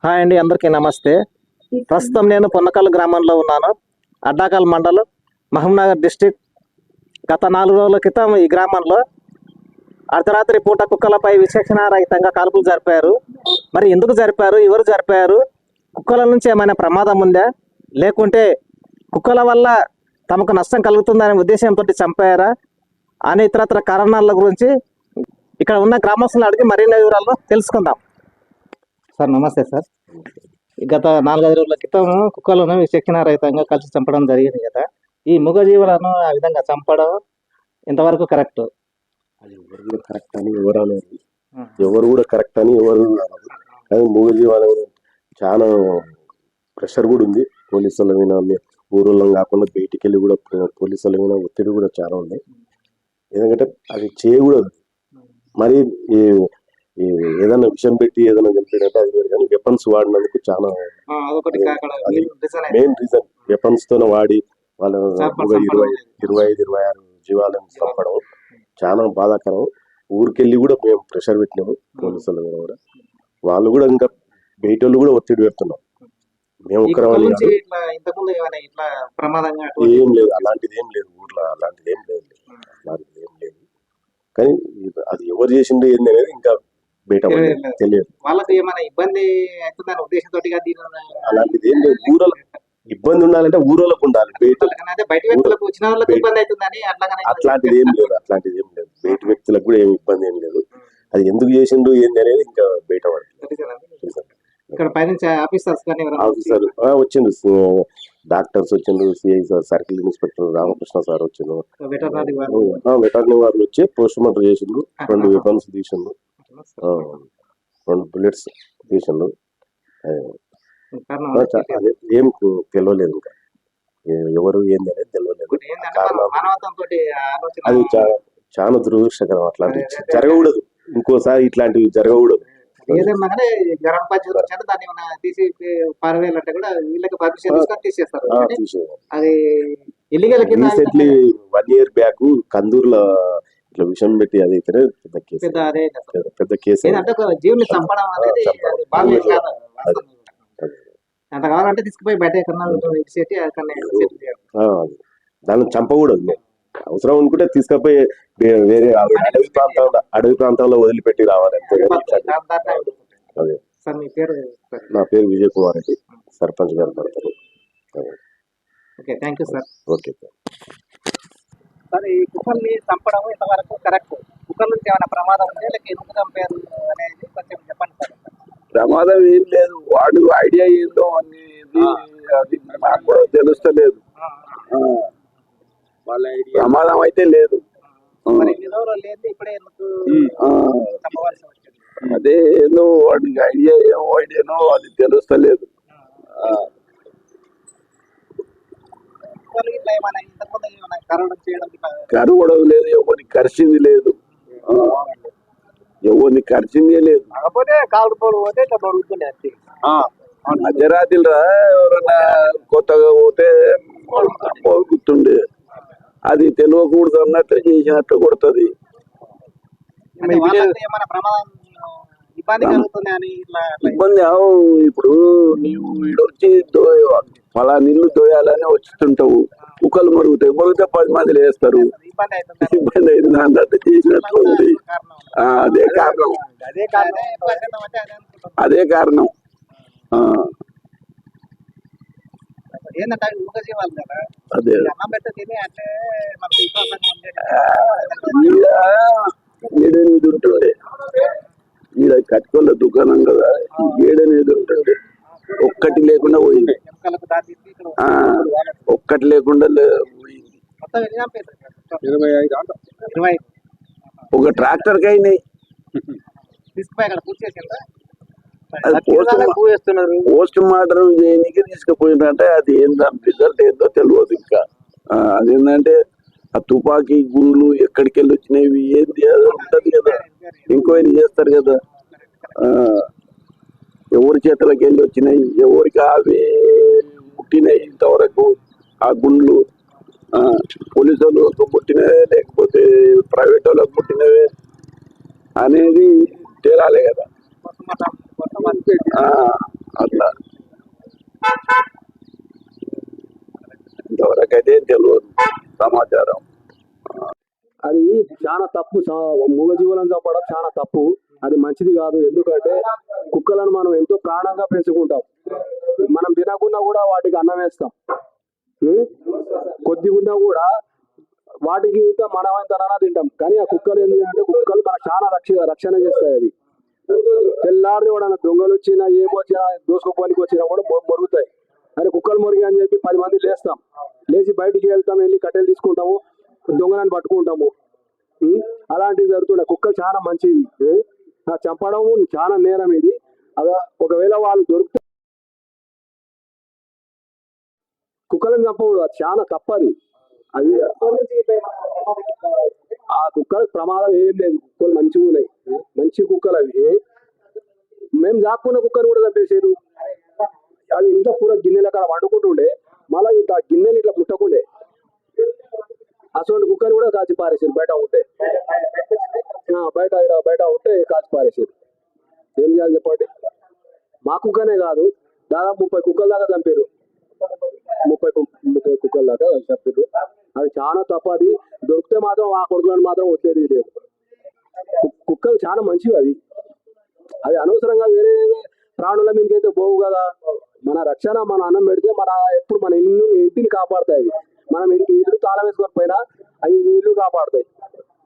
Hi అండి, అందరికీ నమస్తే. ప్రస్తుతం నేను పొన్నకల్ గ్రామంలో ఉన్నాను. అడ్డాకల్ మండలం, మహబూబ్నగర్ డిస్టిక్. గత 4 రోజుల క్రితం ఈ గ్రామంలో అర్ధరాత్రి పూట కుక్కలపై విచక్షణారహితంగా కాల్పులు జరిపారు. మరి ఎందుకు జరిపారు, ఎవరు జరిపారు, కుక్కల నుంచి ఏమైనా ప్రమాదం ఉందా, లేకుంటే కుక్కల వల్ల తమకు నష్టం కలుగుతుందనే ఉద్దేశంతో చంపారా అనే ఇతరత్ర కారణాల గురించి ఇక్కడ ఉన్న గ్రామస్తులను అడిగి మరిన్ని వివరాలు తెలుసుకుందాం. సార్ నమస్తే సార్. గత 4-5 రోజుల క్రితం కుక్కలను విచక్షణారహితంగా కలిసి చంపడం జరిగింది కదా. ఈ మూగజీవులను ఆ విధంగా చంపడం ఎంతవరకు కరెక్ట్? అది ఎవరు కూడా కరెక్ట్ అని ఎవరు అనేది, ఎవరు కూడా కరెక్ట్ అని ఎవరు అన్నారు. కానీ మూగజీవాల చాలా ప్రెషర్ కూడా ఉంది. పోలీసుల మీద, ఊళ్ళో కాకుండా బయటికి వెళ్ళి కూడా పోలీసుల మీద ఒత్తిడి కూడా చాలా ఉంది. ఎందుకంటే అది చేయకూడదు. మరి ఏదైనా విషయం పెట్టి ఏదైనా చంపేటంటే అది వేరు, కానీ వెపన్స్ వాడినందుకు చాలా మెయిన్ రీజన్. వెపన్స్ తోనే వాడి వాళ్ళ 25-26 జీవాలను చంపడం చాలా బాధాకరం. ఊరికెళ్ళి కూడా మేము ప్రెషర్ పెట్టినాము పోలీసుల మీద కూడా. వాళ్ళు కూడా ఇంకా బయట వాళ్ళు కూడా ఒత్తిడి పెడుతున్నాం. మేము ఒక్కరమని ఏం లేదు, అలాంటిది ఏం లేదు ఊర్లో, అలాంటిది ఏం లేదు. కానీ అది ఎవరు చేసిండో ఏంది అనేది ఇంకా బయట తెలియదు. వాళ్ళకి ఏమైనా ఇబ్బంది అవుతుందని ఉద్దేశంతో అలాంటిది ఏం లేదు. ఊరలో ఇబ్బంది ఉండాలంటే ఊరోళ్ళకు ఉండాలి. అట్లాంటిది ఏం లేదు, బయట వ్యక్తులకు కూడా ఏం ఇబ్బంది ఏం లేదు. అది ఎందుకు చేసిండు ఏంది అనేది ఇంకా బయట ఆఫీసర్ వచ్చిండు, డాక్టర్స్ వచ్చిండు, CI sir, circle inspector Ramakrishna sir వచ్చిండు, వెటర్నరీ వాళ్ళు వచ్చి పోస్ట్ మార్టం చేసిండు. 2 వెపన్స్ తీసిండు, 2 బుల్లెట్స్ తీసిండు. ఏం తెలియలేదు, ఇంకా ఎవరు ఏంది అనేది తెలియలేదు. అది చాలా దురదృష్టకరం. అట్లాంటివి జరగకూడదు, ఇంకోసారి ఇట్లాంటివి జరగకూడదు. రీసెంట్లీ 1 year బ్యాక్ కందూరులో ఇట్లా విషయం పెట్టి అది అయితే పెద్ద కేసు. దాన్ని చంపకూడదు. అవసరం అనుకుంటే తీసుకుపోయి వేరే అడవి ప్రాంతాల్లో వదిలిపెట్టి రావాలి అంతే. అదే. నా పేరు విజయ్ కుమార్ రెడ్డి, సర్పంచ్ గారు పడతారు. ఓకే సార్, ఈ కుక్కల్ని చంపడం ఇంతవరకు కరెక్ట్? కుక్కల నుంచి ఏమైనా ప్రమాదం ఉంటే లేక ఎందుకు చంపారు అనేది కొంచెం చెప్పండి సార్. ప్రమాదం ఏం లేదు, వాడు ఐడియా ఏందో అనేది అది నాకు కూడా తెలుస్తలేదు. ప్రమాదం అయితే లేదు. అదే ఏదో వాడికి ఐడియా ఏమో ఐడియానో అది తెలుస్తలేదు. కరవడం లేదు, ఎవరిని కరిచింది లేదు, ఎవరిని కరిచిందే లేదు. మధ్యరాత్రిలో ఎవరన్నా కొత్తగా పోతే గుర్తుండే, అది తెలియకూడదు అన్నట్టు చేసినట్టు కొడుతుంది. ఇబ్బంది ఇప్పుడు నీవు ఈడొచ్చి ఫలా నీళ్లు దోయాలని వచ్చుతుంటావు, కుక్కలు మరుగుతాయి, మరుగుతే 10 మంది వేస్తారు, ఇబ్బంది అయింది అన్నట్టు చేసినట్టు ఉంది. అదే కారణం. అదే ఏడనేది ఉంటుండే, ఈడ కట్టుకోళ్ళ దుకాణం కదా, ఏడనేది ఉంటుండే, ఒక్కటి లేకుండా పోయింది. ఒక్కటి లేకుండా పోయింది. ఒక ట్రాక్టర్ కి అయినాయి. పోస్ట్ మార్టం చేయడానికి తీసుకుపోయినట్టే, అది ఏందో రిజల్ట్ ఏందో తెలియదు ఇంకా. అదేంటంటే ఆ తుపాకీ గురులు ఎక్కడికి వెళ్ళి వచ్చినవి ఏంది అది ఉంటది కదా, ఎంక్వైరీ చేస్తారు కదా, ఎవరి చేతులకి వెళ్ళి వచ్చినాయి, ఎవరికి అవి ముట్టినాయి ఇంతవరకు ఆ గుండ్లు, పోలీసు వాళ్ళకు ముట్టినవే లేకపోతే ప్రైవేట్ వాళ్ళకు ముట్టినవే అనేది తేలాలి కదా. ఆ, అట్లా ఇంతవరకైతే తెలియదు సమాచారం. అది చాలా తప్పు. మూగజీవులను చంపడం చాలా తప్పు. అది మంచిది కాదు. ఎందుకంటే కుక్కలను మనం ఎంతో ప్రాణంగా పెంచుకుంటాం. మనం తినకుండా కూడా వాటికి అన్నం వేస్తాం. కొద్దిగా ఉన్నా కూడా వాటికి ఇంకా మనమైనా తింటాం. కానీ ఆ కుక్కలు ఏంటంటే కుక్కలు మనకు చాలా రక్షణ చేస్తాయి. అవి తెల్లారి కూడా దొంగలు వచ్చినా ఏమొచ్చినా దోసుకోపోనికి వచ్చినా కూడా మొరుగుతాయి. అరే కుక్కలు మొరిగి అని చెప్పి 10 మంది లేస్తాం. లేచి బయటికి వెళ్తాం, వెళ్ళి కట్టెలు తీసుకుంటాము, దొంగలను పట్టుకుంటాము. అలాంటివి జరుగుతున్నాయి. కుక్కలు చాలా మంచివి. చంపడం చాలా నేరం ఇది. అలా ఒకవేళ వాళ్ళు దొరికితే కుక్కలను చంపకూడదు. అది చాలా తప్పది. అది ఆ కుక్కలకు ప్రమాదం ఏం లేదు. కుక్కలు మంచిగా ఉన్నాయి. మంచి కుక్కలు అవి. మేము దాక్కున్న కుక్కను కూడా చంపేసారు. అది ఇంట్లో కూడా గిన్నెలు అక్కడ వండుకుంటుండే, మళ్ళీ ఇట్లా గిన్నెలు ఇట్లా ముట్టకుండే అసలు కుక్కని కూడా కాల్చి పారేసారు. బయట ఉంటే బయట ఉంటే కాల్చి పారేసారు. ఏం చేయాలి చెప్పండి? మా కుక్కనే కాదు, దాదాపు 30 కుక్కల దాకా చంపారు. 30 కుక్కల దాకా చంపారు. అది చాలా తప్పు. అది దొరికితే మాత్రం ఆ కొడుకులను మాత్రం వచ్చేది లేదు. కుక్కలు చాలా మంచివి. అవి అనవసరంగా వేరే ప్రాణుల మీదకైతే పోవు కదా. మన రక్షణ, మన అన్నం పెడితే మన ఎప్పుడు మన ఇంటిని కాపాడుతాయి. మనం ఇల్లు తాళం వేసుకొని పోయినా అవి ఇల్లు కాపాడుతాయి.